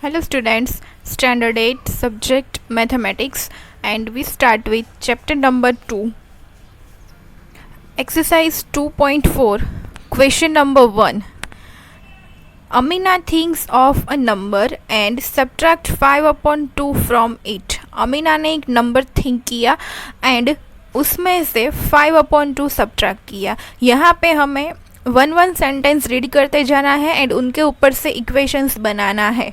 Hello students, standard 8 subject mathematics, and we start with chapter number 2. Exercise 2.4. Question number 1. Amina thinks of a number and subtract 5/2 from it. Amina ने एक number think किया and उसमें से 5/2 subtract किया. यहाँ पे हमें वन सेंटेंस रीड करते जाना है एंड उनके ऊपर से इक्वेशंस बनाना है.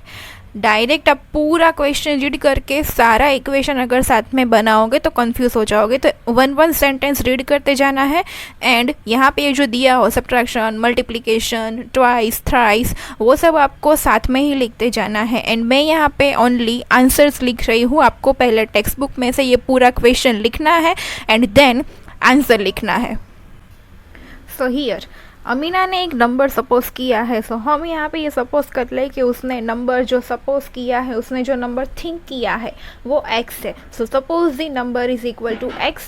डायरेक्ट आप पूरा क्वेश्चन रीड करके सारा इक्वेशन अगर साथ में बनाओगे तो कंफ्यूज हो जाओगे. तो वन सेंटेंस रीड करते जाना है एंड यहाँ पे ये जो दिया हो सब्ट्रैक्शन, मल्टीप्लिकेशन, ट्वाइस, थ्राइस, वो सब आपको साथ में ही लिखते जाना है. एंड मैं यहाँ पे ओनली आंसर्स लिख रही हूँ. आपको पहले टेक्स्ट बुक में से ये पूरा क्वेश्चन लिखना है एंड देन आंसर लिखना है. सो हियर अमीना ने एक नंबर सपोज किया है. सो हम यहाँ पे ये सपोज कर ले कि उसने नंबर जो सपोज किया है, उसने जो नंबर थिंक किया है वो x है. So suppose the number is equal to x.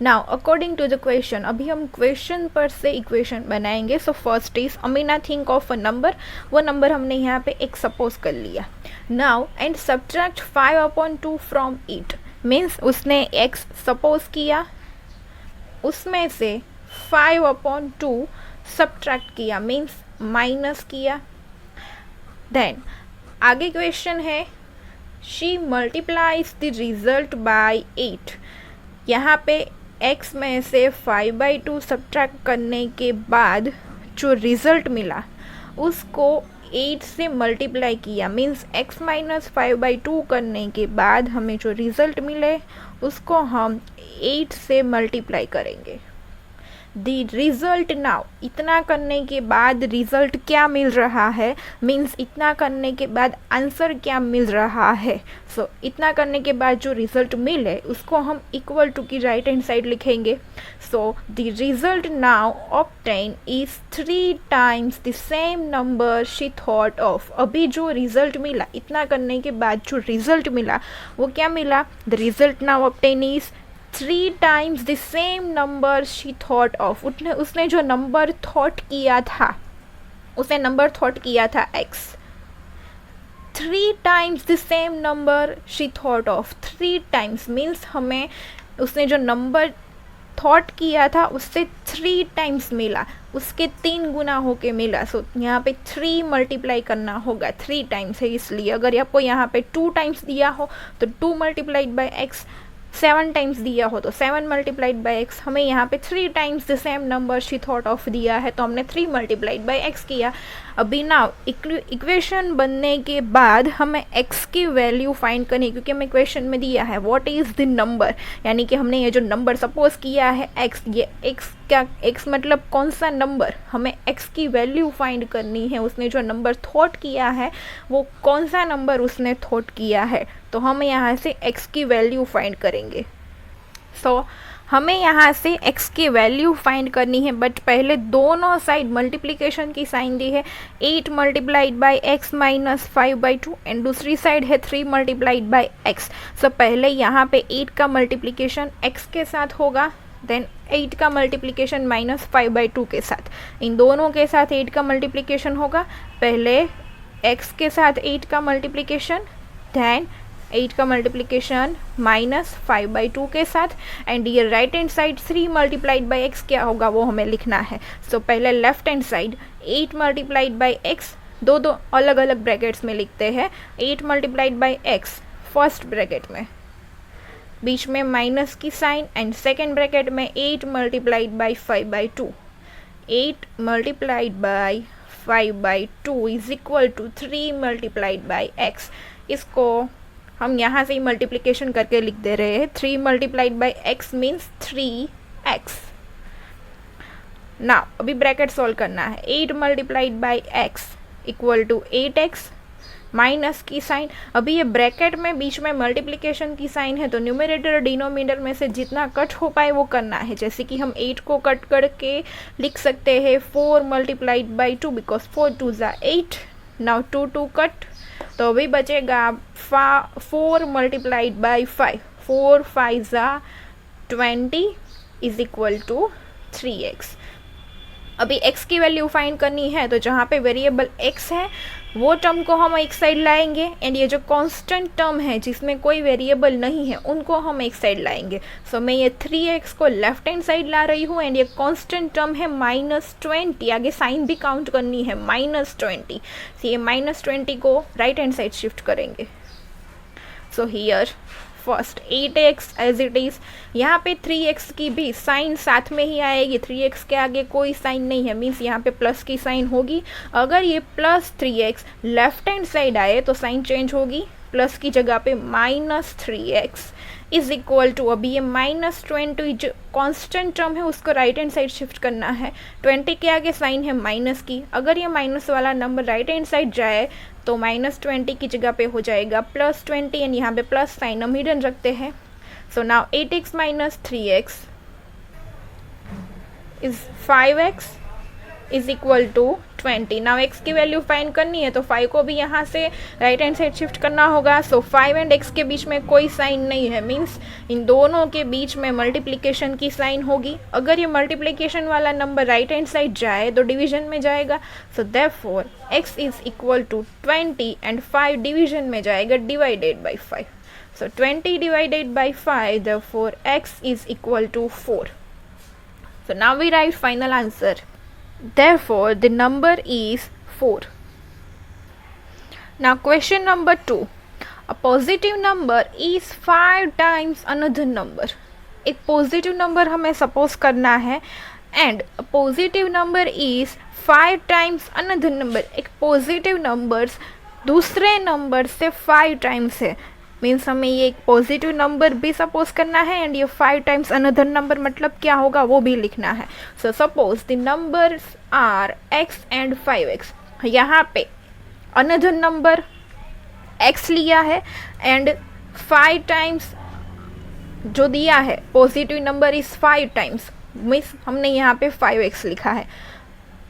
Now according to the question, अभी हम क्वेश्चन पर से इक्वेशन बनाएंगे. So first is Amina think of a number. वो नंबर हमने यहाँ पे एक सपोज कर लिया. Now and subtract 5/2 from it. Means उसने x सपोज किया, उसमें से 5/2 सब्ट्रैक्ट किया, मीन्स माइनस किया. देन आगे क्वेश्चन है she multiplies the result by 8. यहाँ पे x में से 5/2 सब्ट्रैक्ट करने के बाद जो रिजल्ट मिला उसको 8 से मल्टीप्लाई किया. मीन्स x माइनस 5/2 करने के बाद हमें जो रिजल्ट मिले उसको हम 8 से मल्टीप्लाई करेंगे. द रिजल्ट नाउ, इतना करने के बाद रिजल्ट क्या मिल रहा है, मीन्स इतना करने के बाद आंसर क्या मिल रहा है. सो इतना करने के बाद जो रिजल्ट मिले उसको हम इक्वल टू की राइट हैंड साइड लिखेंगे. So the result now obtain is 3 times the same number she thought of. अभी जो रिजल्ट मिला, इतना करने के बाद जो रिजल्ट मिला वो क्या मिला, the result now obtain is 3 times the same number she thought of. उसने जो नंबर थॉट किया था, उसने नंबर थॉट किया था x. 3 times the same number she thought of. 3 times means हमें उसने जो नंबर थॉट किया था उससे 3 टाइम्स मिला, उसके 3 गुना होके मिला. सो यहाँ पे 3 मल्टीप्लाई करना होगा. 3 टाइम्स है इसलिए. अगर आपको यहाँ पे 2 टाइम्स दिया हो तो 2 मल्टीप्लाइड बाई एक्स. 7 टाइम्स दिया हो तो 7 मल्टीप्लाइड बाई एक्स. हमें यहाँ पे 3 times the same number she thought of दिया है तो हमने 3 मल्टीप्लाइड बाई एक्स किया. अभी ना इक्वेशन बनने के बाद हमें x की वैल्यू फाइंड करनी, क्योंकि हमें क्वेश्चन में दिया है व्हाट इज़ द नंबर, यानी कि हमने ये जो नंबर सपोज किया है x, ये x क्या, x मतलब कौन सा नंबर, हमें x की वैल्यू फाइंड करनी है. उसने जो नंबर थॉट किया है वो कौन सा नंबर उसने थॉट किया है, तो हम यहाँ से x की वैल्यू फाइंड करेंगे. सो हमें यहाँ से x की वैल्यू फाइंड करनी है, बट पहले दोनों साइड मल्टीप्लिकेशन की साइन दी है. 8 multiplied by x minus 5/2 and दूसरी साइड है 3 मल्टीप्लाइड बाई एक्स. सो पहले यहाँ पे 8 का मल्टीप्लिकेशन x के साथ होगा, देन 8 का मल्टीप्लिकेशन माइनस 5/2 के साथ. इन दोनों के साथ 8 का मल्टीप्लिकेशन होगा. पहले x के साथ 8 का मल्टीप्लिकेशन, देन 8 का मल्टीप्लिकेशन माइनस 5/2 के साथ, एंड ये right hand side 3 multiplied by x क्या होगा वो हमें लिखना है. सो पहले left hand side 8 multiplied by x, दो अलग अलग ब्रैकेट्स में लिखते हैं. 8 multiplied by x first bracket में, बीच में माइनस की साइन, एंड सेकेंड ब्रैकेट में 8 multiplied by 5/2. 8 multiplied by 5/2 is equal to 3 multiplied by x. इसको हम यहाँ से ही मल्टीप्लिकेशन करके लिख दे रहे हैं. 3 multiplied by x means 3x. Now अभी ब्रैकेट सॉल्व करना है. 8 multiplied by x equal to 8x, minus की साइन. अभी ये ब्रैकेट में बीच में मल्टीप्लिकेशन की साइन है तो न्यूमरेटर डिनोमिनेटर में से जितना कट हो पाए वो करना है. जैसे कि हम 8 को कट करके लिख सकते हैं 4 मल्टीप्लाइड बाई 2 बिकॉज 4 2 ज़ा 8. नाउ 2 कट, तो अभी बचेगा 4 मल्टीप्लाइड बाई 5. 4 5 ज़ा 20 इज इक्वल टू 3x. अभी x की वैल्यू फाइंड करनी है, तो जहाँ पे वेरिएबल x है वो टर्म को हम एक साइड लाएंगे, एंड ये जो कांस्टेंट टर्म है जिसमें कोई वेरिएबल नहीं है उनको हम एक साइड लाएंगे। सो मैं ये 3x को लेफ्ट हैंड साइड ला रही हूँ, एंड ये कांस्टेंट टर्म है -20, आगे साइन भी काउंट करनी है -20, तो ये -20 को राइट हैंड साइड शिफ्ट करेंगे। So here first 8x as it is, यहाँ पे 3x की भी साइन साथ में ही आएगी, 3x के आगे कोई साइन नहीं है, मीन्स यहाँ पे प्लस की साइन होगी। अगर ये +3x लेफ्ट हैंड साइड आए तो साइन चेंज होगी, प्लस की जगह पे -3x इज इक्वल टू, अभी ये -20 जो कांस्टेंट टर्म है उसको राइट हैंड साइड शिफ्ट करना है, 20 के आगे साइन है माइनस की, अगर ये माइनस वाला नंबर राइट हैंड साइड जाए तो -20 की जगह पे हो जाएगा +20, एंड यहाँ पे प्लस साइन हम हिडन रखते हैं। So now 8x - 3x is 5x is equal to 20। Now x की वैल्यू फाइंड करनी है तो 5 को भी यहाँ से राइट हैंड साइड शिफ्ट करना होगा। सो 5 एंड x के बीच में कोई साइन नहीं है, मीन्स इन दोनों के बीच में मल्टीप्लिकेशन की साइन होगी। अगर ये मल्टीप्लिकेशन वाला नंबर राइट हैंड साइड जाए तो डिवीजन में जाएगा। So therefore x is equal to 20 and 5 division में जाएगा divided by 5। So 20 divided by 5, therefore x is equal to 4। So now we write final answer. Therefore, the number is 4. Now, question number 2. A positive number is 5 times another number. एक positive number हमें suppose करना है, and positive number is 5 times another number. एक positive numbers दूसरे number से 5 times है, means हमें ये एक पॉजिटिव नंबर भी सपोज करना है, एंड ये 5 टाइम्स अनदर नंबर मतलब क्या होगा वो भी लिखना है। So suppose the numbers are x and 5x। यहाँ पे अनदर नंबर x लिया है, एंड 5 टाइम्स जो दिया है positive number is 5 times, means हमने यहाँ पे 5x लिखा है।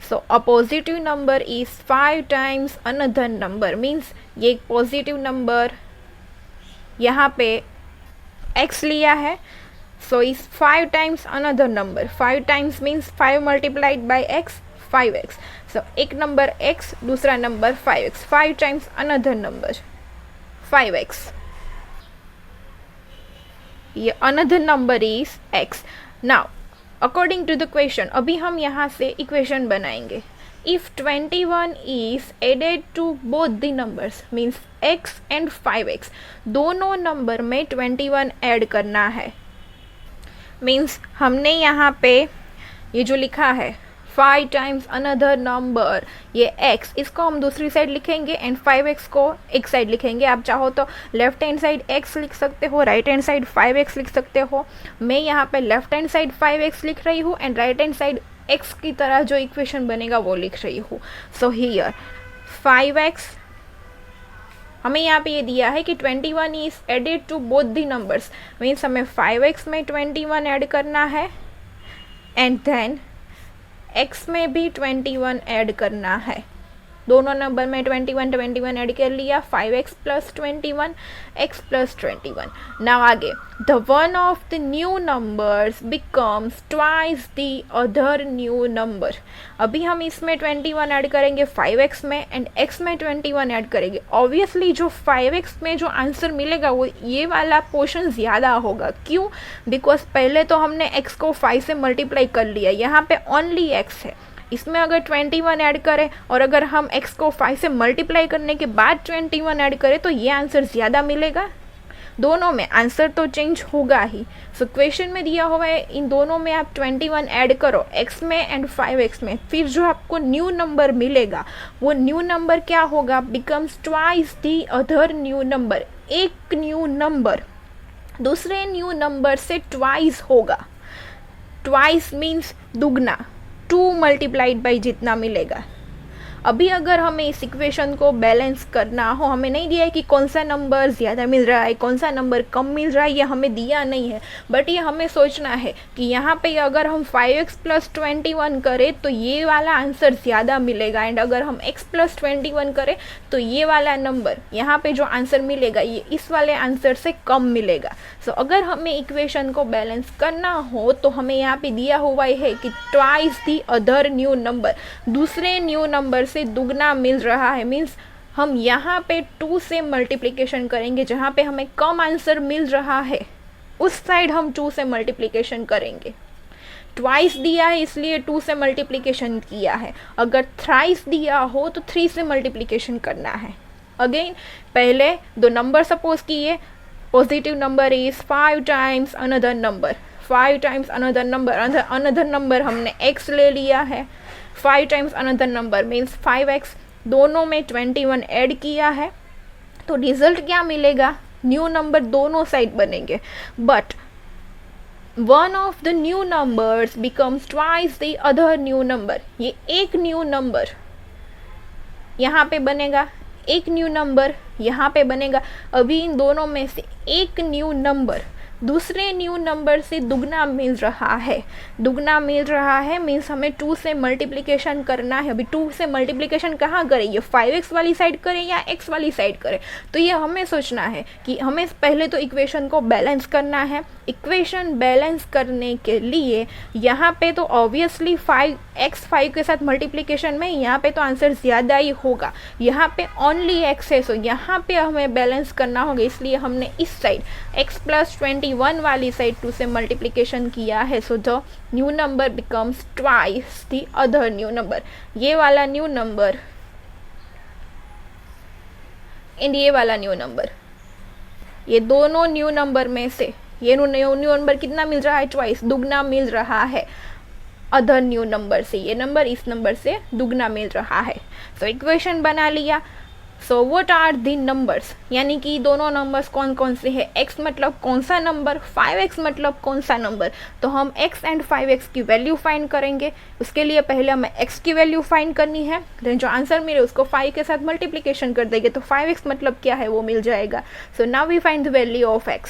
So a positive number is 5 times another number, means ये एक पॉजिटिव नंबर यहाँ पे x लिया है, so is 5 times another number. 5 times means 5 multiplied by x, 5x। सो एक नंबर x, दूसरा number 5x, 5 times another number 5x। ये another number is x। Now according to the question, अभी हम यहाँ से इक्वेशन बनाएंगे। If 21 is added to both the numbers, means x and 5x, दोनों नंबर में 21 ऐड करना है, मीन्स हमने यहाँ पे ये जो लिखा है 5 टाइम्स अनदर नंबर, ये x, इसको हम दूसरी साइड लिखेंगे एंड 5x को एक साइड लिखेंगे। आप चाहो तो लेफ्ट हैंड साइड x लिख सकते हो, राइट हैंड साइड 5x लिख सकते हो। मैं यहाँ पे लेफ्ट हैंड साइड 5x लिख रही हूँ, and right hand side x की तरह जो इक्वेशन बनेगा वो लिख रही हूँ। सो हियर 5x, हमें यहाँ पे ये दिया है कि 21 is added to both the numbers, means हमें 5x में 21 ऐड करना है, एंड देन x में भी 21 ऐड करना है। दोनों नंबर में 21 ऐड कर लिया, 5x + 21, x + 21। नाउ आगे, the one of the new numbers becomes twice the other new number. अभी हम इसमें 21 ऐड करेंगे 5x में, एंड x में 21 ऐड करेंगे। ऑब्वियसली जो 5x में जो आंसर मिलेगा वो ये वाला पोर्शन ज़्यादा होगा। क्यों? बिकॉज पहले तो हमने x को 5 से मल्टीप्लाई कर लिया, यहाँ पे ओनली x है। इसमें अगर 21 ऐड करें और अगर हम x को 5 से मल्टीप्लाई करने के बाद 21 ऐड करें तो ये आंसर ज़्यादा मिलेगा। दोनों में आंसर तो चेंज होगा ही। सो क्वेश्चन में दिया हुआ है इन दोनों में आप 21 ऐड करो, x में एंड 5x में, फिर जो आपको न्यू नंबर मिलेगा वो न्यू नंबर क्या होगा? Becomes twice the other new number. एक न्यू नंबर दूसरे न्यू नंबर से ट्वाइस होगा। ट्वाइस मीन्स दुगना, 2 मल्टीप्लाइड बाई जितना मिलेगा। अभी अगर हमें इस इक्वेशन को बैलेंस करना हो, हमें नहीं दिया है कि कौन सा नंबर ज़्यादा मिल रहा है, कौन सा नंबर कम मिल रहा है, ये हमें दिया नहीं है, बट ये हमें सोचना है कि यहाँ पे अगर हम 5x + 21 करें तो ये वाला आंसर ज़्यादा मिलेगा, एंड अगर हम x + 21 करें तो ये वाला नंबर यहाँ पे जो आंसर मिलेगा ये इस वाले आंसर से कम मिलेगा। सो अगर हमें इक्वेशन को बैलेंस करना हो तो हमें यहाँ पे दिया हुआ है कि twice the other new number, दूसरे न्यू नंबर से दुगना मिल रहा है, मीन्स हम यहाँ पे 2 से मल्टीप्लिकेशन करेंगे, जहाँ पे हमें कम आंसर मिल रहा है उस साइड हम 2 से मल्टीप्लिकेशन करेंगे। ट्वाइस दिया है इसलिए 2 से मल्टीप्लिकेशन किया है, अगर थ्राइस दिया हो तो 3 से मल्टीप्लिकेशन करना है। अगेन पहले दो नंबर सपोज किए, positive number is 5 times another number, 5 times another number, another number हमने x ले लिया है, 5 times another number means 5x, दोनों में 21 ऐड किया है, तो रिजल्ट क्या मिलेगा, न्यू नंबर दोनों साइड बनेंगे, but one of the new numbers becomes twice the other new number. ये एक न्यू नंबर यहाँ पे बनेगा, एक न्यू नंबर यहाँ पे बनेगा। अभी इन दोनों में से एक न्यू नंबर दूसरे न्यू नंबर से दुगना मिल रहा है, दुगना मिल रहा है मीन्स हमें 2 से मल्टीप्लिकेशन करना है। अभी 2 से मल्टीप्लिकेशन कहाँ करें, ये 5x वाली साइड करें या x वाली साइड करें, तो ये हमें सोचना है कि हमें पहले तो इक्वेशन को बैलेंस करना है। इक्वेशन बैलेंस करने के लिए यहाँ पे तो ऑब्वियसली 5x 5 के साथ मल्टीप्लिकेशन में यहाँ पे तो आंसर ज़्यादा ही होगा, यहाँ पे ओनली x है, सो यहाँ पे हमें बैलेंस करना होगा, इसलिए हमने इस साइड x + 21 वाली साइड 2 से मल्टीप्लिकेशन किया है। So the new number becomes twice the other new number, ये वाला न्यू नंबर एंड ये वाला न्यू नंबर, ये दोनों न्यू नंबर में से ये न्यू नंबर कितना मिल रहा है, ट्वाइस, दुगना मिल रहा है अदर न्यू नंबर से, ये नंबर इस नंबर से दुगना मिल रहा है। सो इक्वेशन बना लिया। So what are the numbers, यानी कि दोनों नंबर्स कौन कौन से हैं, x मतलब कौन सा नंबर, 5x मतलब कौन सा नंबर, तो हम x एंड 5x की वैल्यू फाइंड करेंगे। उसके लिए पहले हमें x की वैल्यू फाइंड करनी है, देन जो आंसर मिले उसको 5 के साथ मल्टीप्लिकेशन कर देंगे, तो 5x मतलब क्या है वो मिल जाएगा। So now we find the value of x।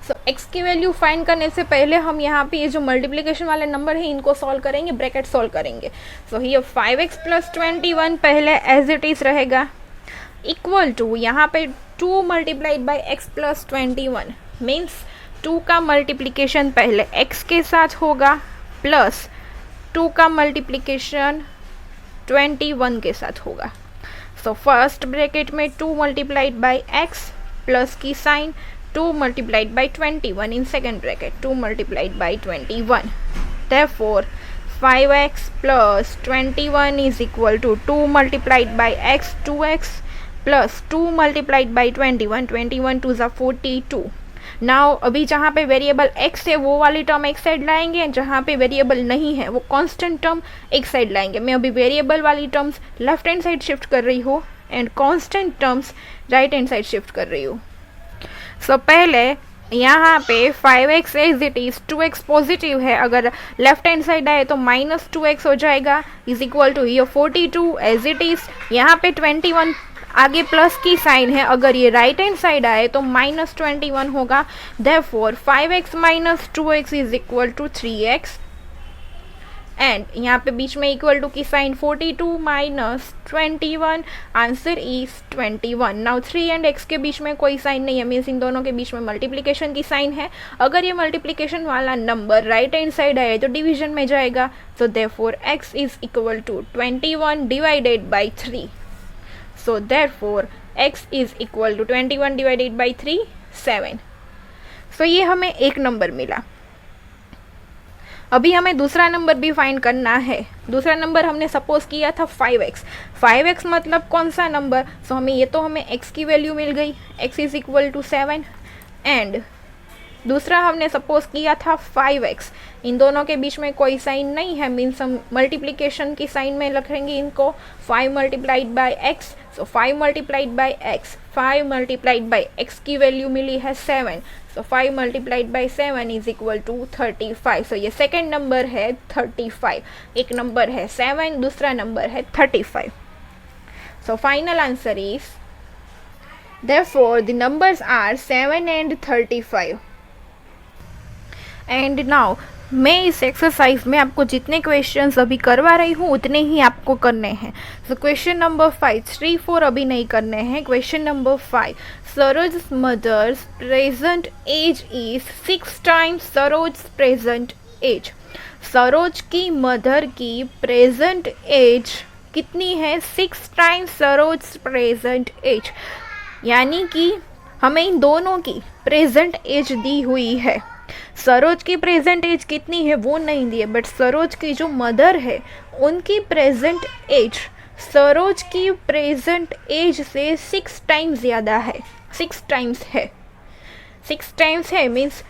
So x की वैल्यू फाइंड करने से पहले हम यहाँ पे ये जो मल्टीप्लिकेशन वाले नंबर है इनको सॉल्व करेंगे, ब्रैकेट सॉल्व करेंगे। सो ये 5x + 21 पहले एज इट इज़ रहेगा, इक्वल टू यहाँ पे 2 × x + 21 मीन्स 2 का मल्टीप्लिकेशन पहले x के साथ होगा प्लस 2 का मल्टीप्लिकेशन 21 के साथ होगा। सो फर्स्ट ब्रैकेट में 2 × x प्लस की sign 2 × 21 in second bracket 2 × 21, therefore 5x + 21 is equal to 2 × x 2x plus 2 × 21 21 2 = 42। Now अभी जहाँ पे वेरिएबल x है वो वाली टर्म एक साइड लाएंगे, जहाँ पे वेरिएबल नहीं है वो कांस्टेंट टर्म एक साइड लाएंगे। मैं अभी वेरिएबल वाली terms left hand side shift कर रही हूँ and constant terms right hand side shift कर रही हूँ। सो पहले यहाँ पे 5x as it is, 2x positive है, अगर लेफ्ट हैंड साइड आए तो -2x हो जाएगा, इज इक्वल टू ये 42 एज इट इज़, यहाँ पे 21 आगे प्लस की साइन है, अगर ये राइट हैंड साइड आए तो -21 होगा, therefore 5x - 2x is equal to 3x, and यहाँ पे बीच में इक्वल टू की sign 42 - 21, answer is 21। Now 3 and x के बीच में कोई साइन नहीं है, मीन्स इन दोनों के बीच में मल्टीप्लिकेशन की साइन है। अगर ये मल्टीप्लिकेशन वाला नंबर राइट हैंड साइड आए तो डिवीजन में जाएगा, so therefore x is equal to 21 / 3। So therefore x is equal to 21 / 3 7। So ये हमें एक नंबर मिला। अभी हमें दूसरा नंबर भी फाइंड करना है। दूसरा नंबर हमने सपोज किया था 5x। 5x मतलब कौन सा नंबर, सो हमें x की वैल्यू मिल गई, x is equal to 7, and दूसरा हमने सपोज किया था 5x। इन दोनों के बीच में कोई साइन नहीं है, मीन्स हम मल्टीप्लिकेशन की साइन में लिखेंगे इनको, 5 × x, सो 5 × x, 5 × x की वैल्यू मिली है 7, So 5 multiplied by 7 is equal to 35. So ये सेकेंड नंबर है 35. एक नंबर है 7, दूसरा नंबर है 35. So final answer is, therefore the numbers are 7 and 35. And now मैं इस एक्सरसाइज में आपको जितने क्वेश्चंस अभी करवा रही हूँ उतने ही आपको करने हैं. सो क्वेश्चन नंबर 5, 3, 4 अभी नहीं करने हैं. Question number 5, Saroj mother's present age is 6 times Saroj present age. Saroj की मदर की प्रेजेंट एज कितनी है? 6 टाइम्स सरोज प्रेजेंट एज. यानी कि हमें इन दोनों की प्रेजेंट एज दी हुई है. सरोज की प्रेजेंट एज कितनी है वो नहीं दी है, बट सरोज की जो मदर है उनकी प्रेजेंट एज सरोज की प्रेजेंट एज से 6 टाइम्स ज़्यादा है. 6 टाइम्स है. 6 टाइम्स है मीन्स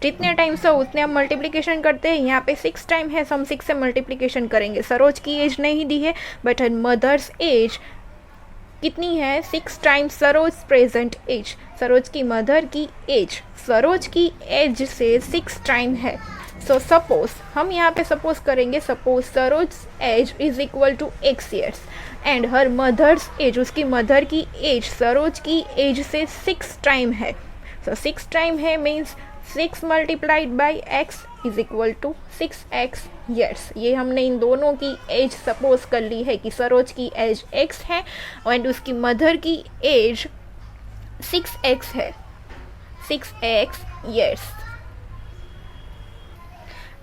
जितने टाइम्स हो उतने हम मल्टीप्लिकेशन करते हैं. यहाँ पे 6 टाइम है, हम 6 से मल्टीप्लिकेशन करेंगे. सरोज की एज नहीं दी है, बट मदर्स एज कितनी है? 6 times Saroj present age. Saroj की मदर की एज सरोज की एज से 6 टाइम है. सो सपोज हम यहाँ पे सपोज करेंगे, suppose Saroj age is equal to x years and her mother's age, उसकी मदर की एज सरोज की एज से 6 टाइम है. सो 6 टाइम है means 6 multiplied by x is equal to 6x years. ये हमने इन दोनों की एज सपोज कर ली है कि सरोज की एज x है एंड उसकी मदर की एज 6x है. 6x years.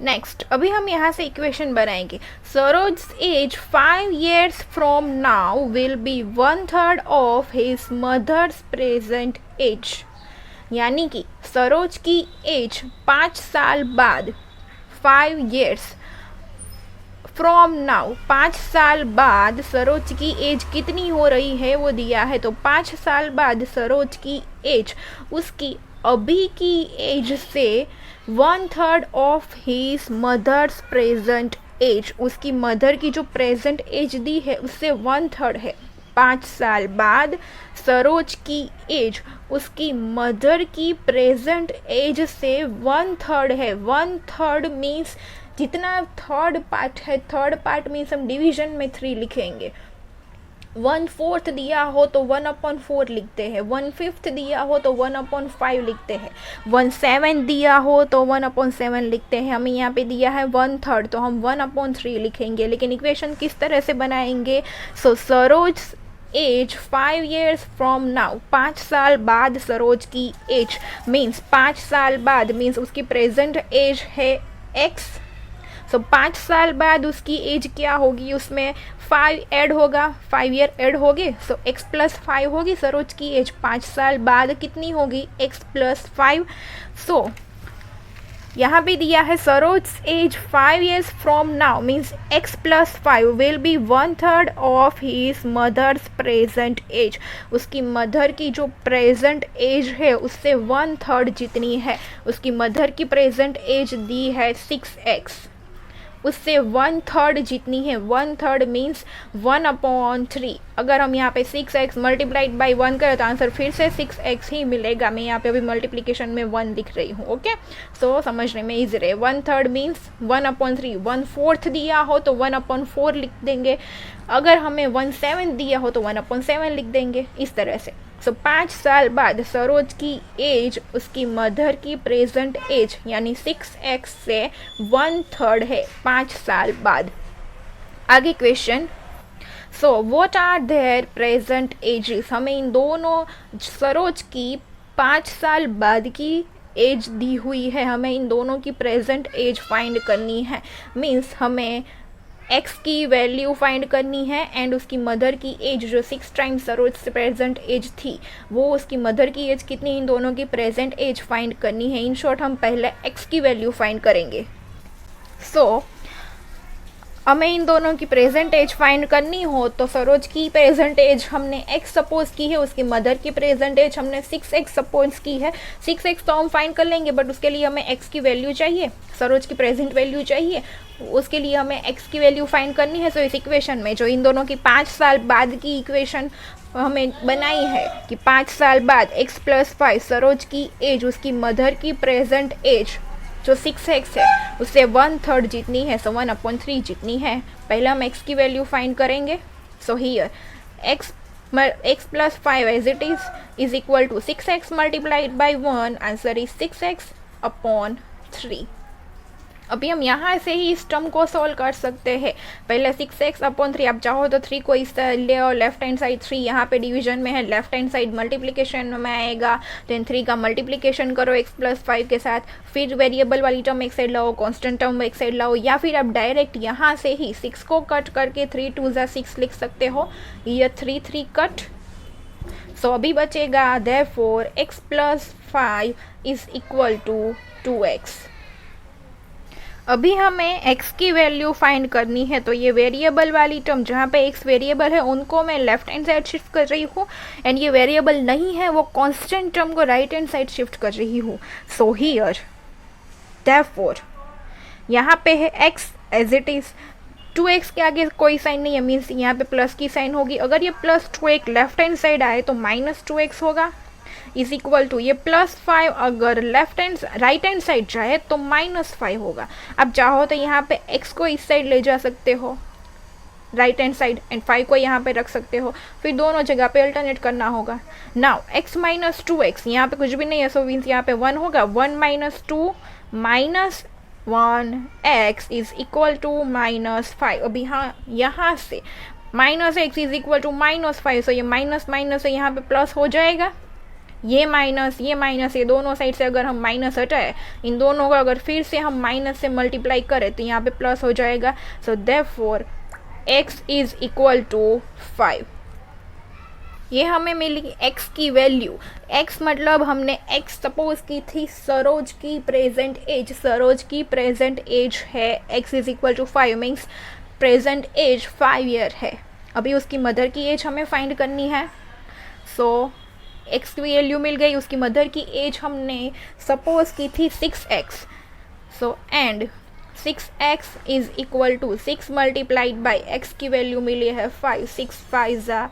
नेक्स्ट अभी हम यहाँ से इक्वेशन बनाएंगे. Saroj age 5 years from now will be 1/3 of his mother's present age. यानी कि सरोज की एज 5 साल बाद 5 years फ्रॉम नाउ 5 साल बाद सरोज की एज कितनी हो रही है वो दिया है. तो 5 साल बाद सरोज की एज उसकी अभी की एज से 1/3 of his mother's present age. उसकी मदर की जो प्रेजेंट एज दी है उससे 1/3 है. 5 साल बाद सरोज की एज उसकी मदर की प्रेजेंट एज से 1/3 है. 1/3 मीन्स जितना थर्ड पार्ट है, थर्ड पार्ट मीन्स हम डिवीजन में 3 लिखेंगे. 1/4 दिया हो तो 1/4 लिखते हैं. 1/5 दिया हो तो 1/5 लिखते हैं. 1/7 दिया हो तो 1/7 लिखते हैं. हमें यहाँ पे दिया है 1/3 तो हम 1/3 लिखेंगे. लेकिन इक्वेशन किस तरह से बनाएंगे? So Saroj age 5 years from now, 5 साल बाद सरोज की एज मीन्स 5 साल बाद मीन्स उसकी प्रेजेंट एज है x. सो 5 साल बाद उसकी एज क्या होगी? उसमें 5 ऐड होगा, 5 ईयर ऐड होगे. सो x + 5 होगी सरोज की एज. 5 साल बाद कितनी होगी? x + 5. सो यहाँ पे दिया है Saroj age 5 years from now means x + 5 will be 1/3 of his mother's present age. उसकी मदर की जो प्रेजेंट एज है उससे 1/3 जितनी है. उसकी मदर की प्रेजेंट एज दी है 6x, उससे 1/3 जितनी है. 1/3 मीन्स 1/3. अगर हम यहाँ पे 6x मल्टीप्लाइड बाई 1 करें तो आंसर फिर से 6x ही मिलेगा. मैं यहाँ पे अभी मल्टीप्लिकेशन में 1 लिख रही हूँ. ओके, सो समझने में इजी रहे. 1/3 मीन्स 1/3. 1/4 दिया हो तो 1/4 लिख देंगे. अगर हमें 1/7 दिया हो तो 1/7 लिख देंगे. इस तरह से. सो 5 साल बाद सरोज की एज उसकी मदर की प्रेजेंट एज यानी 6x से 1/3 है 5 साल बाद. आगे question. So what are their present ages. हमें इन दोनों सरोज की 5 साल बाद की एज दी हुई है. हमें इन दोनों की प्रेजेंट एज फाइंड करनी है. मीन्स हमें x की वैल्यू फाइंड करनी है एंड उसकी मदर की एज जो 6 टाइम्स सरोज से प्रेजेंट एज थी वो उसकी मदर की एज कितनी, इन दोनों की प्रेजेंट एज फाइंड करनी है. इन शॉर्ट हम पहले x की वैल्यू फाइंड करेंगे. सो हमें इन दोनों की प्रेजेंट एज फाइंड करनी हो तो सरोज की प्रेजेंट एज हमने x सपोज की है, उसकी मदर की प्रेजेंट एज हमने 6x सपोज की है. 6x तो हम फाइंड कर लेंगे बट उसके लिए हमें x की वैल्यू चाहिए, सरोज की प्रेजेंट वैल्यू चाहिए. उसके लिए हमें x की वैल्यू फाइंड करनी है. सो इस इक्वेशन में जो इन दोनों की 5 साल बाद की इक्वेशन हमें बनाई है कि 5 साल बाद x+5 सरोज की एज, उसकी मदर की प्रेजेंट एज जो 6x है उससे 1/3 जितनी है, सो 1/3 जितनी है। पहले हम x की वैल्यू फाइंड करेंगे। So here x+5 as it is equal to 6x multiplied by 1, answer is 6x/3। अभी हम यहाँ से ही इस टर्म को सॉल्व कर सकते हैं। पहले 6x/3, आप चाहो तो 3 को इस तरह ले और लेफ्ट हैंड साइड 3 यहाँ पे डिवीजन में है, लेफ्ट हैंड साइड मल्टीप्लिकेशन में आएगा। देन 3 का मल्टीप्लिकेशन करो x+5 के साथ, फिर वेरिएबल वाली टर्म एक साइड लाओ, कांस्टेंट टर्म एक साइड लाओ, या फिर आप डायरेक्ट यहाँ से ही 6 को कट करके 3 2 6 लिख सकते हो। ये 3 3 कट, सो अभी बचेगा therefore x+5 is equal to 2x। अभी हमें x की वैल्यू फाइंड करनी है, तो ये वेरिएबल वाली टर्म जहाँ पे x वेरिएबल है उनको मैं लेफ्ट हैंड साइड शिफ्ट कर रही हूँ, एंड ये वेरिएबल नहीं है वो कांस्टेंट टर्म को राइट हैंड साइड शिफ्ट कर रही हूँ। सो हियर देयरफॉर यहाँ पे है x as it is, 2x के आगे कोई साइन नहीं है, मीन्स यहाँ पे प्लस की साइन होगी। अगर ये +2 लेफ्ट हैंड साइड आए तो -2x होगा, इज इक्वल टू ये +5 अगर left hand right hand side जाए तो -5 होगा। आप चाहो तो यहाँ पे x को इस साइड ले जा सकते हो राइट हैंड साइड, एंड 5 को यहाँ पे रख सकते हो, फिर दोनों जगह पे अल्टरनेट करना होगा। नाउ x - 2x, यहाँ पे कुछ भी नहीं है, सो मीन्स यहाँ पे 1 होगा। 1 - 2 - 1x इज इक्वल टू -5। अभी हाँ यहाँ से -x इज इक्वल टू -5, सो ये माइनस माइनस से यहाँ पे प्लस हो जाएगा। ये माइनस ये दोनों साइड से अगर हम माइनस हटाए, इन दोनों का अगर फिर से हम माइनस से मल्टीप्लाई करें तो यहाँ पे प्लस हो जाएगा। So therefore x is equal to 5। ये हमें मिली x की वैल्यू। x मतलब हमने x सपोज की थी सरोज की प्रेजेंट एज, सरोज की प्रेजेंट एज है x is equal to 5, means present age 5 year है। अभी उसकी मदर की एज हमें फाइंड करनी है। सो x की वैल्यू मिल गई, उसकी मदर की एज हमने सपोज की थी 6x। So and 6x is equal to 6 multiplied by x की वैल्यू मिली है 5, 6 5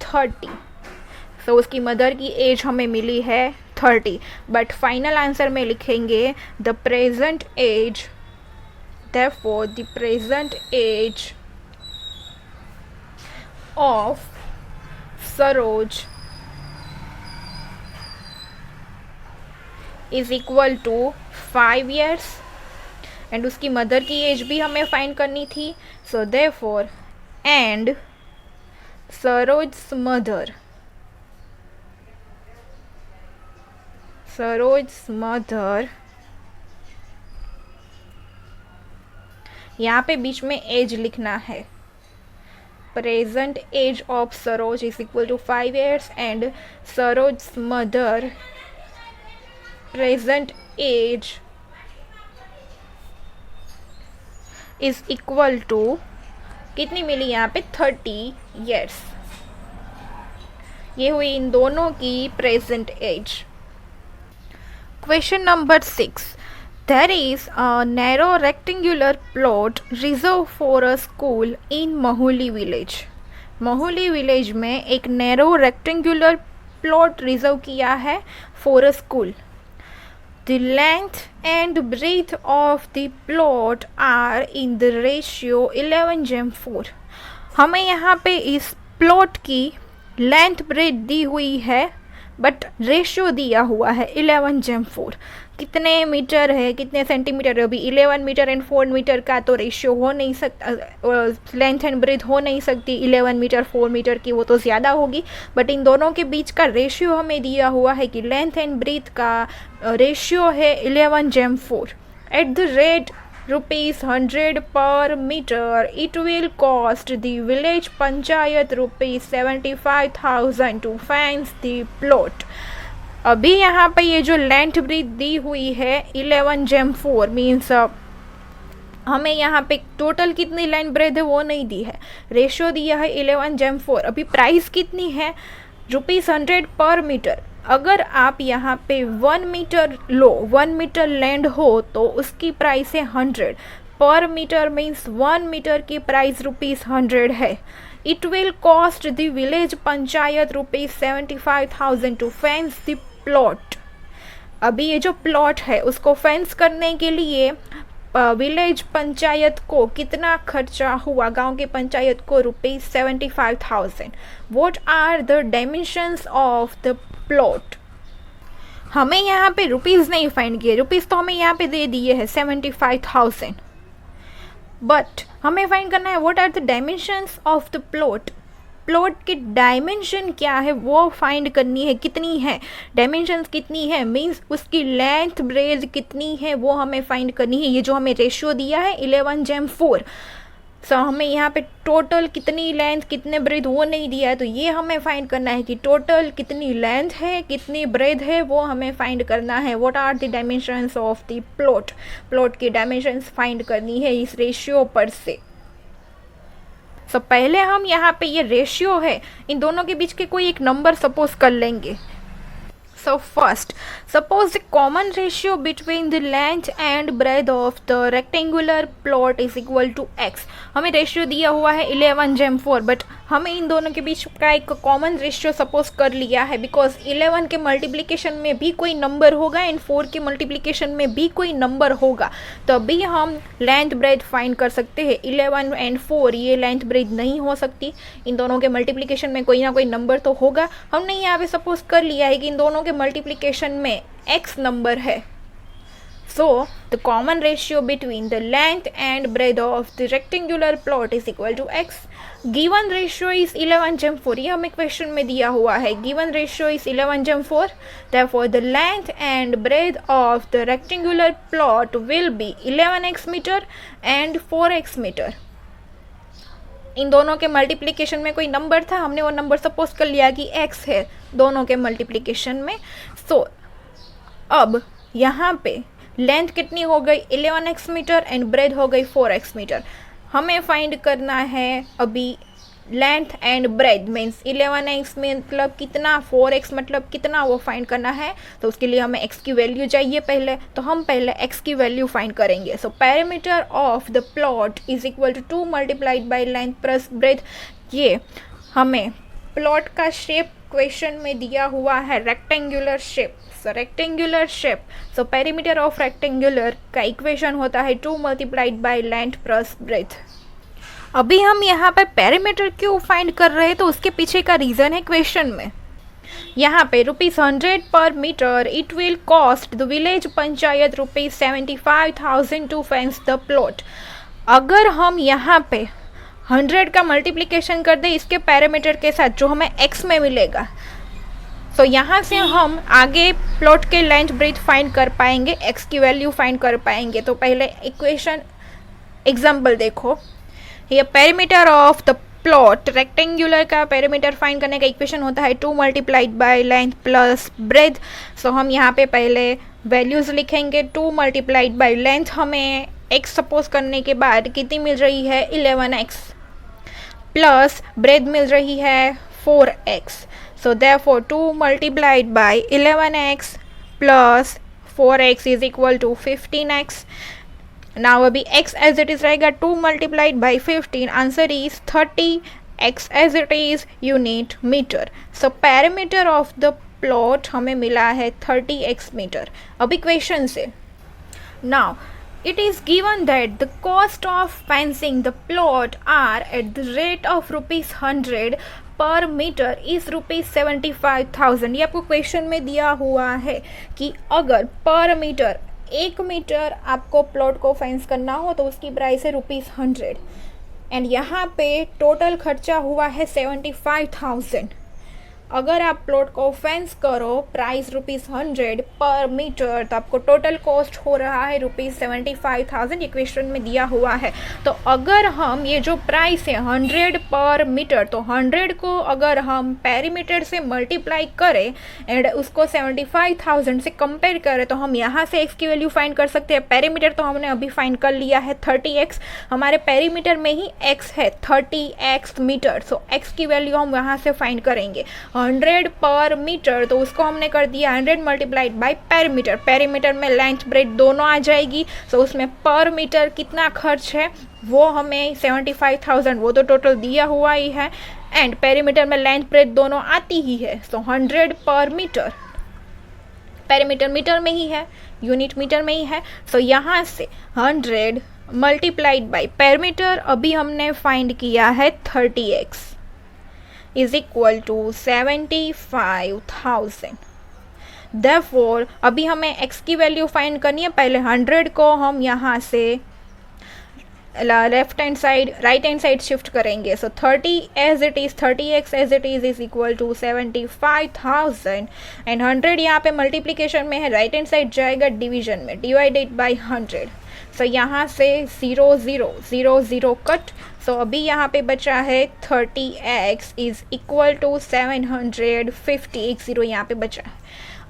30। सो उसकी मदर की एज हमें मिली है 30, बट फाइनल आंसर में लिखेंगे the present age, therefore the present age of Saroj is equal to 5 years, and उसकी मदर की एज भी हमें फाइंड करनी थी। So therefore and Saroj mother, यहाँ पे बीच में एज लिखना है। Present age of Saroj is equal to 5 years and Saroj mother present age is equal to कितनी मिली यहाँ पे 30 ईयर्स। ये हुई इन दोनों की present age. Question number 6, there is a narrow rectangular plot reserve for a school in Mahuli village. Mahuli village में एक नैरो रेक्टेंगुलर प्लॉट रिजर्व किया है for a school. The length and breadth of the plot are in the ratio 11:4। हमें यहाँ पे इस plot की length breadth दी हुई है, बट रेशियो दिया हुआ है 11:4। कितने मीटर है, कितने सेंटीमीटर है, अभी 11 मीटर एंड 4 मीटर का तो रेशियो हो नहीं सकता, लेंथ एंड ब्रेथ हो नहीं सकती 11 मीटर 4 मीटर की, वो तो ज़्यादा होगी। बट इन दोनों के बीच का रेशियो हमें दिया हुआ है कि लेंथ एंड ब्रेथ का रेशियो है 11:4। At the rate ₹100 per meter, it will cost the village panchayat ₹75,000 to fence the plot। अभी यहाँ पे ये जो लेंथ ब्रीथ दी हुई है 11:4 मीन्स हमें यहाँ पे टोटल कितनी लेंथ ब्रेथ है वो नहीं दी है, रेशियो दिया है 11:4। अभी प्राइस कितनी है, ₹100 पर मीटर। अगर आप यहाँ पे 1 मीटर लो, 1 मीटर लैंड हो तो उसकी प्राइस है 100 पर मीटर, मीन्स 1 मीटर की प्राइस ₹100 है। It will cost the village panchayat ₹75,000 to fence the plot. अभी ये जो प्लॉट है उसको फेंस करने के लिए विलेज पंचायत को कितना खर्चा हुआ, गांव की पंचायत को ₹75,000। What are the dimensions of the plot. हमें यहाँ पे रुपीज़ नहीं फाइंड किए, रुपीज़ तो हमें यहाँ पे दे दिए है 75,000, बट हमें फाइंड करना है what are the dimensions of the plot. Plot की डायमेंशन क्या है वो फाइंड करनी है, कितनी है, डायमेंशंस कितनी है मींस उसकी लेंथ ब्रेथ कितनी है वो हमें फाइंड करनी है। ये जो हमें रेशियो दिया है 11:4, सो हमें यहाँ पे टोटल कितनी लेंथ कितने ब्रेथ वो नहीं दिया है, तो ये हमें फाइंड करना है कि टोटल कितनी लेंथ है कितनी ब्रेथ है वो हमें फाइंड करना है। What are the dimensions of the plot. Plot की डायमेंशंस फाइंड करनी है इस रेशियो पर से। सो पहले हम यहाँ पे ये रेशियो है इन दोनों के बीच के कोई एक नंबर सपोज कर लेंगे। So first, suppose the common ratio between the length and breadth of the rectangular plot is equal to x। हमें रेशियो दिया हुआ है 11:4, बट हमें इन दोनों के बीच का एक कॉमन रेशियो सपोज कर लिया है बिकॉज 11 के मल्टीप्लिकेशन में भी कोई नंबर होगा एंड 4 के मल्टीप्लिकेशन में भी कोई नंबर होगा, तभी हम लेंथ ब्रेथ फाइंड कर सकते हैं। 11 एंड 4 ये लेंथ ब्रेथ नहीं हो सकती, इन दोनों के मल्टीप्लिकेशन में कोई ना कोई नंबर तो होगा। हमने यहाँ पे सपोज कर लिया है कि इन दोनों के मल्टीप्लिकेशन में x नंबर है। So the common ratio between the length and breadth of the rectangular plot is equal to x। Given ratio is 11:4, ये हमें क्वेश्चन में दिया हुआ है। Given ratio is 11:4, therefore the length and breadth of the rectangular plot will be 11x meter and 4x meter। इन दोनों के multiplication में कोई नंबर था, हमने वो नंबर सपोज कर लिया कि x है दोनों के मल्टीप्लिकेशन में। सो अब यहाँ पे लेंथ कितनी हो गई 11x मीटर एंड ब्रेथ हो गई 4x मीटर। हमें फाइंड करना है अभी length and breath means 11x मतलब कितना, 4x मतलब कितना, वो फाइंड करना है। तो उसके लिए हमें x की वैल्यू चाहिए पहले, तो हम पहले x की वैल्यू फाइंड करेंगे। So parameter of the plot is equal to 2 multiplied by length plus breadth. ये हमें प्लॉट का शेप क्वेश्चन में दिया हुआ है rectangular shape. So rectangular shape, so perimeter of rectangular का इक्वेशन होता है 2 multiplied by length plus breath. अभी हम यहाँ पर पेरीमीटर क्यों फाइंड कर रहे हैं, तो उसके पीछे का रीज़न है क्वेश्चन में। यहाँ पे ₹100 पर metre it will cost the village panchayat ₹75,000 to fence the plot. अगर हम यहाँ पे 100 का मल्टीप्लिकेशन कर दें इसके पैरामीटर के साथ जो हमें x में मिलेगा, तो यहाँ से हम आगे प्लॉट के लेंथ ब्रेथ फाइंड कर पाएंगे, x की वैल्यू फाइंड कर पाएंगे। तो पहले इक्वेशन एग्जाम्पल देखो, ये perimeter of the plot rectangular का पेरीमीटर फाइंड करने का इक्वेशन होता है 2 multiplied by length plus breadth. So हम यहाँ पे पहले वैल्यूज़ लिखेंगे। 2 मल्टीप्लाइड बाय लेंथ हमें x सपोज करने के बाद कितनी मिल रही है 11x प्लस ब्रेथ मिल रही है 4x। So therefore 2 multiplied by 11x plus 4x is equal to 15x। Now अभी x as it is रहेगा 2 multiplied by 15, answer is 30x as it is unit meter। So perimeter of the plot हमें मिला है 30x meter। अब equation से now it is given that the cost of fencing the plot are at the rate of ₹100 पर metre इस ₹75,000। ये आपको question में दिया हुआ है कि अगर पर मीटर 1 मीटर आपको प्लॉट को फेंस करना हो तो उसकी प्राइस है ₹100 एंड यहाँ पे टोटल खर्चा हुआ है 75,000। अगर आप प्लॉट को फेंस करो प्राइस ₹100 पर मीटर तो आपको टोटल कॉस्ट हो रहा है ₹75,000। ये क्वेश्चन में दिया हुआ है। तो अगर हम ये जो प्राइस है 100 पर मीटर, तो 100 को अगर हम पेरीमीटर से मल्टीप्लाई करें एंड उसको 75,000 से कंपेयर करें तो हम यहाँ से x की वैल्यू फाइंड कर सकते हैं। पेरीमीटर तो हमने अभी फाइंड कर लिया है 30x, हमारे पेरीमीटर में ही x है 30x मीटर। सो x की वैल्यू हम यहाँ से फाइंड करेंगे। 100 पर मीटर, तो उसको हमने कर दिया 100 मल्टीप्लाइड बाई पेरीमीटर। पेरीमीटर में लेंथ ब्रेथ दोनों आ जाएगी, तो उसमें पर मीटर कितना खर्च है वो हमें 75,000, वो तो टोटल दिया हुआ ही है। एंड पेरीमीटर में लेंथ ब्रेथ दोनों आती ही है, तो 100 पर मीटर, पेरीमीटर मीटर में ही है, यूनिट मीटर में ही है। सो यहाँ से 100 मल्टीप्लाइड बाई पेरीमीटर, अभी हमने फाइंड किया है 30x is equal to 75,000। Therefore अभी हमें x की वैल्यू फाइंड करनी है। पहले 100 को हम यहाँ से left hand side right hand side shift करेंगे। So 30 as it is, 30x as it is equal to 75,000 and 100 यहाँ पे मल्टीप्लिकेशन में है, राइट हैंड साइड जाएगा डिवीजन में, डिवाइडेड बाई 100। सो यहाँ से 0 0 0 0 कट। सो अभी यहाँ पे बचा है 30x इज इक्वल टू 750, एक 0 यहाँ पे बचा है।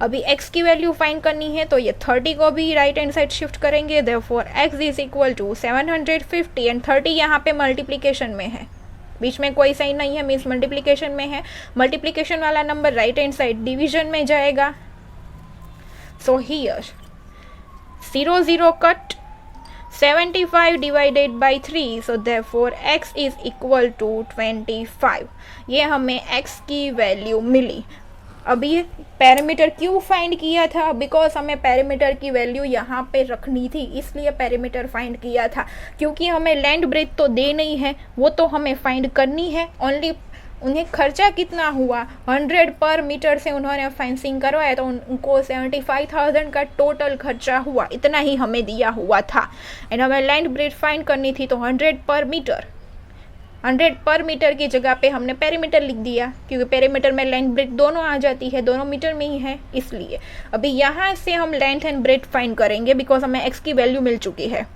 अभी x की वैल्यू फाइंड करनी है, तो ये 30 को भी राइट हैंड साइड शिफ्ट करेंगे। Therefore x is equal to 750 and 30 यहाँ पे मल्टीप्लिकेशन में है, बीच में कोई साइन नहीं है, मीन्स मल्टीप्लिकेशन में है। मल्टीप्लिकेशन वाला number right hand side division में जाएगा। So here 0 0 cut, 75 divided by 3, so therefore x is equal to 25। ये हमें x की वैल्यू मिली। अभी पैरामीटर क्यों फाइंड किया था? बिकॉज हमें पैरामीटर की वैल्यू यहाँ पे रखनी थी, इसलिए पैरामीटर फाइंड किया था। क्योंकि हमें लैंड ब्रेथ तो दे नहीं है, वो तो हमें फाइंड करनी है। ओनली उन्हें खर्चा कितना हुआ, 100 पर मीटर से उन्होंने फेंसिंग करवाया, तो उनको 75,000 का टोटल खर्चा हुआ, इतना ही हमें दिया हुआ था। एंड हमें लैंड ब्रेथ फाइंड करनी थी, तो 100 पर मीटर, 100 पर मीटर की जगह पे हमने पेरीमीटर लिख दिया, क्योंकि पेरीमीटर में लेंथ ब्रेथ दोनों आ जाती है, दोनों मीटर में ही है इसलिए। अभी यहाँ से हम लेंथ एंड ब्रेथ फाइंड करेंगे, बिकॉज हमें x की वैल्यू मिल चुकी है।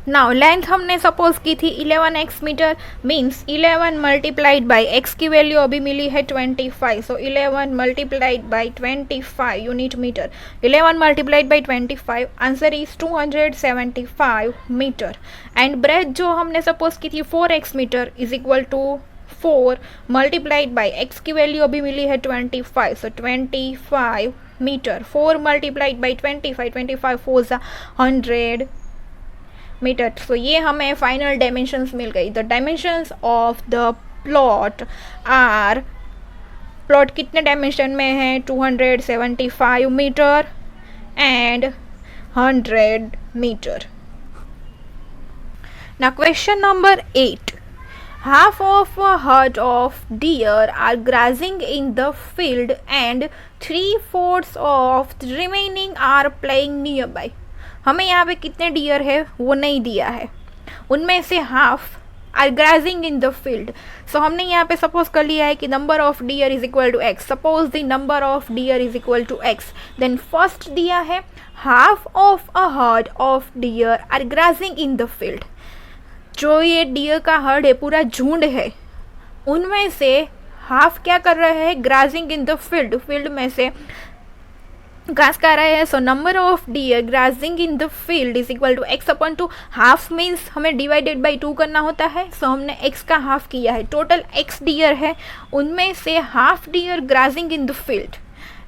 नाउ लेंथ हमने सपोज की थी 11x metre, means 11 multiplied by x की वैल्यू अभी मिली है 25। So 11 multiplied by 25 unit metre, 11 multiplied by 25, answer is 275 metre. And breadth जो हमने सपोज की थी 4x metre is equal to 4 multiplied by x की वैल्यू अभी मिली है 25। So 25 metre, 4 multiplied by 25, 25 4 100 metre. So ये हमें फाइनल डायमेंशंस मिल गई। The dimensions of the plot are, plot कितने डायमेंशन में है, 275 metre and 100 metre. Now question number 8. Half of a herd of deer are grazing in the field and 3/4 of the remaining are playing nearby. हमें यहाँ पे कितने dear है वो नहीं दिया है, उनमें से half are grazing in the field. So हमने यहाँ पे सपोज कर लिया है कि number of deer is equal to x. Suppose the number of deer is equal to x, then first दिया है half of a herd of deer are grazing in the field. जो ये डियर का heard है, पूरा झुंड है, उनमें से हाफ क्या कर रहे हैं, grazing in the field, field में से घास खा रहे हैं। So number of deer grazing in the field is equal to x upon 2। Half means हमें डिवाइडेड बाई 2 करना होता है, सो हमने एक्स का हाफ किया है। टोटल एक्स डियर है, उनमें से half deer grazing in the field.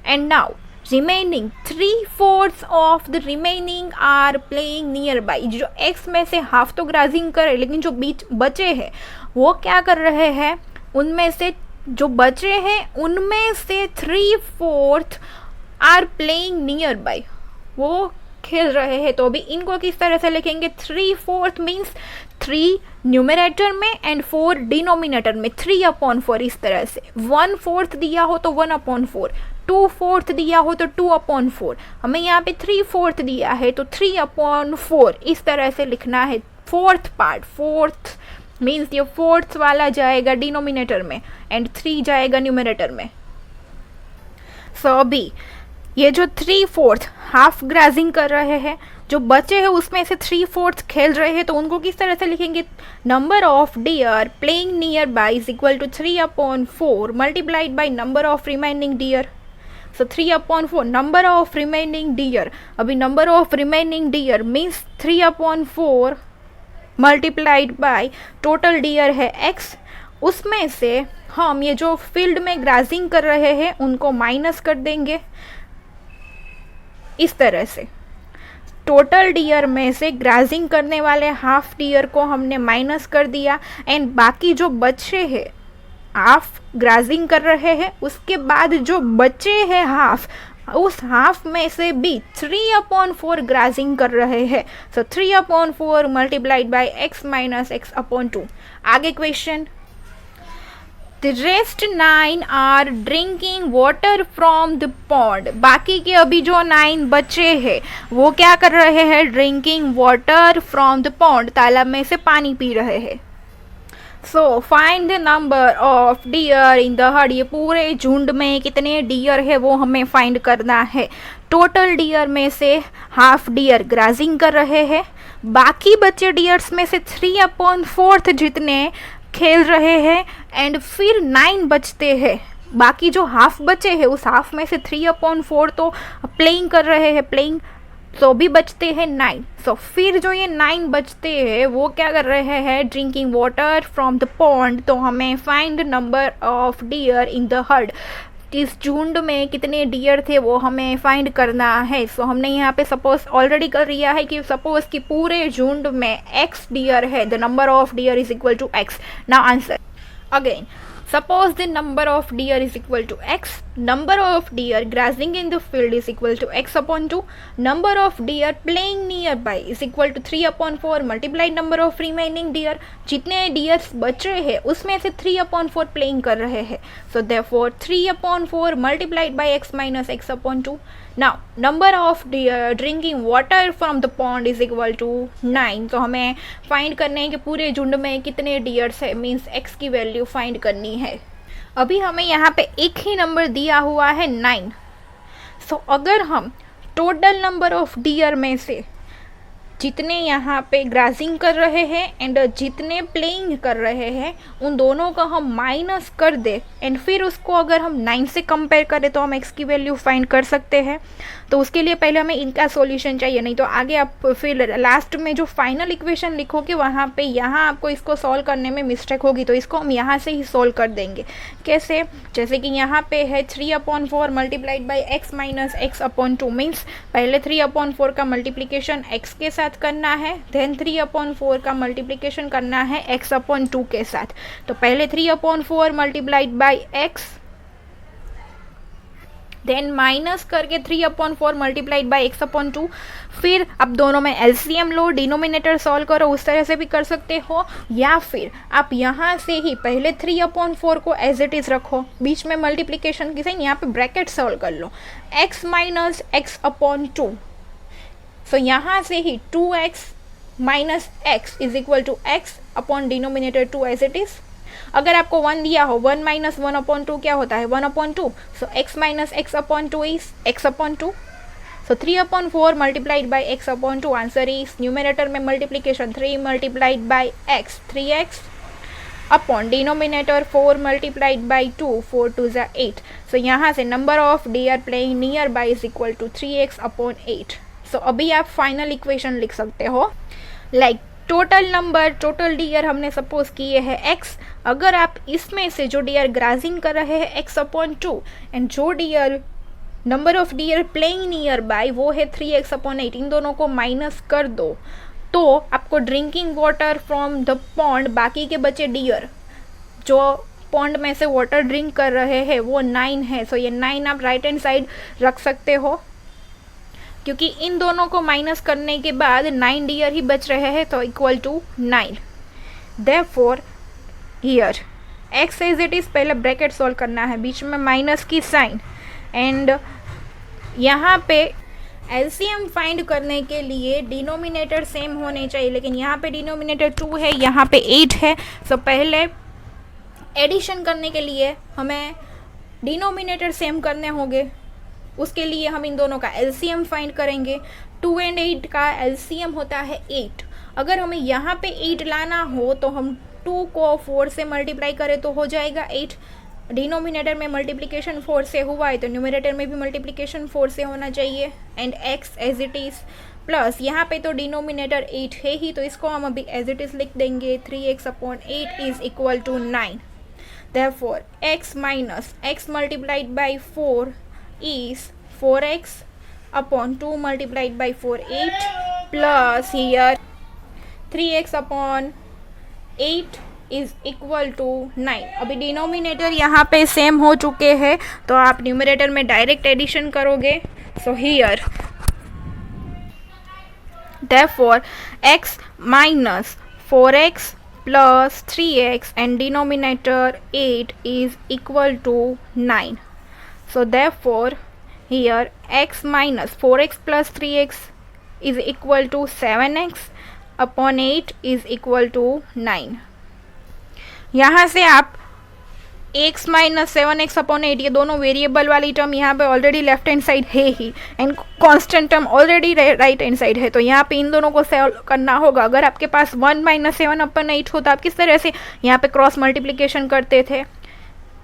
And now remaining 3/4 of the remaining are playing nearby. जो एक्स में से हाफ तो ग्राजिंग करे, लेकिन जो बीच बचे हैं वो क्या कर रहे हैं, उनमें से जो बचे हैं उनमें से 3/4 आर प्लेइंग नियर बाई, वो खेल रहे हैं। तो अभी इनको किस तरह से लिखेंगे, 3/4 मीन्स 3 न्यूमरेटर में एंड 4 डिनोमिनेटर में, 3/4 इस तरह से। 1/4 दिया हो तो 1/4, 2/4 दिया हो तो 2/4, हमें यहाँ पे 3/4 दिया है तो 3/4 इस तरह से लिखना है। फोर्थ पार्ट, फोर्थ मीन्स ये फोर्थ वाला जाएगा डिनोमिनेटर में एंड 3 जाएगा न्यूमरेटर में। सो अभी ये जो 3/4 हाफ ग्राजिंग कर रहे हैं, जो बचे हैं उसमें से 3/4 खेल रहे हैं, तो उनको किस तरह से लिखेंगे, number of deer playing nearby is equal to 3/4 multiplied by number of remaining deer. So 3/4 number of remaining deer. अभी number of remaining deer means 3/4 multiplied by total deer है x, उसमें से हम ये जो फील्ड में ग्राजिंग कर रहे हैं उनको माइनस कर देंगे इस तरह से। टोटल डियर में से ग्राजिंग करने वाले हाफ डियर को हमने माइनस कर दिया एंड बाकी जो बचे हैं हाफ ग्राजिंग कर रहे हैं, उसके बाद जो बचे हैं हाफ, उस हाफ में से भी 3/4 ग्राजिंग कर रहे हैं। सो 3/4 multiplied by x minus x/2। आगे question, The rest 9 are drinking water from the pond। बाकी के अभी जो 9 बचे हैं वो क्या कर रहे हैं? Drinking water from the pond, तालाब में से पानी पी रहे हैं। So find the number of deer in the heard. ये पूरे झुंड में कितने डियर है वो हमें फाइंड करना है। टोटल डियर में से हाफ डियर ग्राजिंग कर रहे हैं, बाकी बचे डियर्स में से 3/4 जितने खेल रहे हैं एंड फिर 9 बचते हैं। बाकी जो हाफ बचे हैं उस हाफ में से 3/4 तो प्लेइंग कर रहे हैं, प्लेइंग, तो भी बचते हैं 9। सो फिर जो ये 9 बचते हैं वो क्या कर रहे हैं? Drinking water from the pond. तो हमें find number of deer in the heard, इस झुंड में कितने डियर थे वो हमें फाइंड करना है। सो हमने यहाँ पे सपोज ऑलरेडी कर लिया है कि सपोज कि पूरे झुंड में x डियर है, the number of deer is equal to x। Now answer again, suppose the number of deer is equal to x, number of deer grazing in the field is equal to x/2, number of deer playing nearby is equal to 3/4 multiplied number of remaining deer। जितने dears बचे हैं उसमें से 3/4 playing कर रहे हैं, so therefore 3/4 multiplied by x minus x/2। now number of deer drinking water from the pond is equal to 9। तो हमें फाइंड करना है कि पूरे झुंड में कितने डियर्स है, मीन्स x की वैल्यू फाइंड करनी है। अभी हमें यहाँ पे एक ही नंबर दिया हुआ है 9। सो अगर हम टोटल नंबर ऑफ डियर में से जितने यहाँ पे ग्राजिंग कर रहे हैं एंड जितने प्लेइंग कर रहे हैं उन दोनों का हम माइनस कर दे एंड फिर उसको अगर हम 9 से कंपेयर करें तो हम x की वैल्यू फाइंड कर सकते हैं। तो उसके लिए पहले हमें इनका सॉल्यूशन चाहिए, नहीं तो आगे आप फिर लास्ट में जो फाइनल इक्वेशन लिखोगे वहाँ पे यहाँ आपको इसको सॉल्व करने में मिस्टेक होगी, तो इसको हम यहाँ से ही सॉल्व कर देंगे। कैसे? जैसे कि यहाँ पे है 3/4 multiplied by x minus x/2, means पहले 3/4 का मल्टीप्लीकेशन x के साथ करना है, देन 3/4 का मल्टीप्लिकेशन करना है x/2 के साथ। तो पहले 3/4 multiplied by x, then minus करके 3/4 मल्टीप्लाइड बाई x/2। फिर अब दोनों में एलसीएम लो, डिनोमिनेटर सॉल्व करो, उस तरह से भी कर सकते हो, या फिर आप यहाँ से ही पहले 3/4 को एज इट इज़ रखो, बीच में मल्टीप्लिकेशन की साइन यहाँ पे ब्रैकेट सॉल्व कर लो, x माइनस x/2। सो यहाँ से ही 2x minus x is equal to x upon denominator 2 as it is. अगर आपको 1 दिया हो, 1 माइनस 1/2 क्या होता है? 1/2। So x minus x/2 is x/2। So 3/4 multiplied by x/2, answer is numerator में multiplication 3 multiplied by x 3x upon denominator 4 multiplied by 2 4 2 ज़ा 8। So यहाँ से number of deer playing nearby is equal to 3x/8। So अभी आप final equation लिख सकते हो, like total number, total deer हमने सपोज किए हैं x। अगर आप इसमें से जो डियर ग्राजिंग कर रहे हैं x/2 एंड जो deer number of deer playing nearby वो है 3x/8, इन दोनों को माइनस कर दो तो आपको drinking water from the pond, बाकी के बचे डियर जो पॉन्ड में से वाटर ड्रिंक कर रहे हैं वो 9 है। सो ये 9 आप राइट हैंड साइड रख सकते हो, क्योंकि इन दोनों को माइनस करने के बाद 9 डियर ही बच रहे हैं, तो equal to 9। Therefore here x as it is, पहले ब्रैकेट सॉल्व करना है, बीच में माइनस की साइन, एंड यहाँ पे एलसीएम फाइंड करने के लिए डिनोमिनेटर सेम होने चाहिए, लेकिन यहाँ पे डिनोमिनेटर 2 है, यहाँ पे 8 है। सो पहले एडिशन करने के लिए हमें डिनोमिनेटर सेम करने होंगे, उसके लिए हम इन दोनों का एलसीएम फाइंड करेंगे। 2 एंड 8 का एलसीएम होता है 8। अगर हमें यहाँ पे 8 लाना हो तो हम 2 को 4 से मल्टीप्लाई करें तो हो जाएगा 8। डिनोमिनेटर में मल्टीप्लिकेशन 4 से हुआ है तो न्यूमिनेटर में भी मल्टीप्लिकेशन 4 से होना चाहिए, and x as it is plus यहाँ पे तो डिनोमिनेटर 8 है ही, तो इसको हम अभी एज इट इज़ लिख देंगे 3x/8 is equal to 9। therefore x minus x multiplied by 4 is 4x upon 2 multiplied by 4 8 plus here 3x upon 8 is equal to 9। अभी डिनोमिनेटर यहाँ पे सेम हो चुके हैं तो आप न्यूमरेटर में डायरेक्ट एडिशन करोगे। So here therefore x minus 4x plus 3x and denominator 8 is equal to 9. So therefore here x minus 4x plus 3x is equal to 7x upon 8 is equal to 9। यहाँ से आप x minus 7x upon 8 ये दोनों variable वाली term यहाँ पे already left hand side है ही and constant term already right hand side है, तो यहाँ पे इन दोनों को सॉल्व करना होगा। अगर आपके पास 1 माइनस 7 अपॉन 8 हो तो आप किस तरह से यहाँ पे क्रॉस मल्टीप्लिकेशन करते थे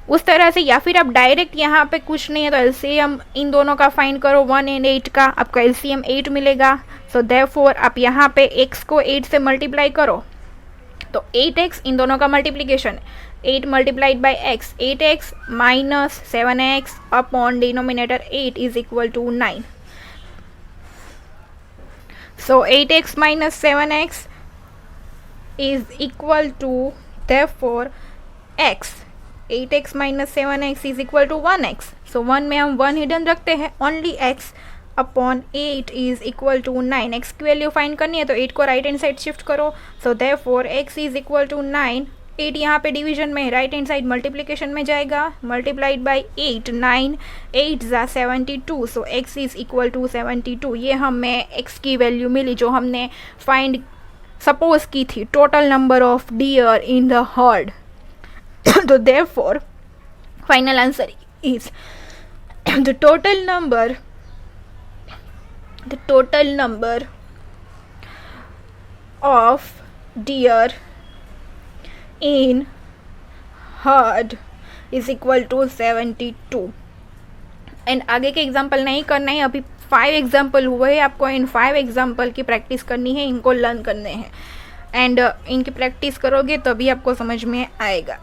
उस तरह से, या फिर आप डायरेक्ट यहाँ पे कुछ नहीं है तो एलसीएम इन दोनों का फाइंड करो 1 एंड 8 का, आपका एलसीएम 8 मिलेगा। सो देयरफॉर आप यहाँ पे x को 8 से मल्टीप्लाई करो तो 8x इन दोनों का multiplication 8 multiplied by x 8x minus 7x upon denominator 8 is equal to 9। So 8x minus 7x is equal to therefore x 8x minus 7x is equal to 1x। So 1 में हम 1 hidden रखते हैं, only x upon 8 is equal to 9। x की value find करनी है तो 8 को right hand side shift करो। So therefore x is equal to 9। 8 यहाँ पे डिवीजन में, राइट हैंड साइड मल्टीप्लिकेशन में जाएगा, मल्टीप्लाइड बाई 8 9 8 ज़ा 72। सो x इज इक्वल टू 72। ये हमें x की वैल्यू मिली जो हमने फाइंड सपोज की थी, total number of deer in the herd. तो therefore final answer is the total number of deer in herd is equal to 72। And आगे के एग्जाम्पल नहीं करना है, अभी 5 एग्जाम्पल हुए हैं, आपको इन 5 एग्जाम्पल की प्रैक्टिस करनी है, इनको लर्न करने हैं एंड इनकी प्रैक्टिस करोगे तभी आपको समझ में आएगा।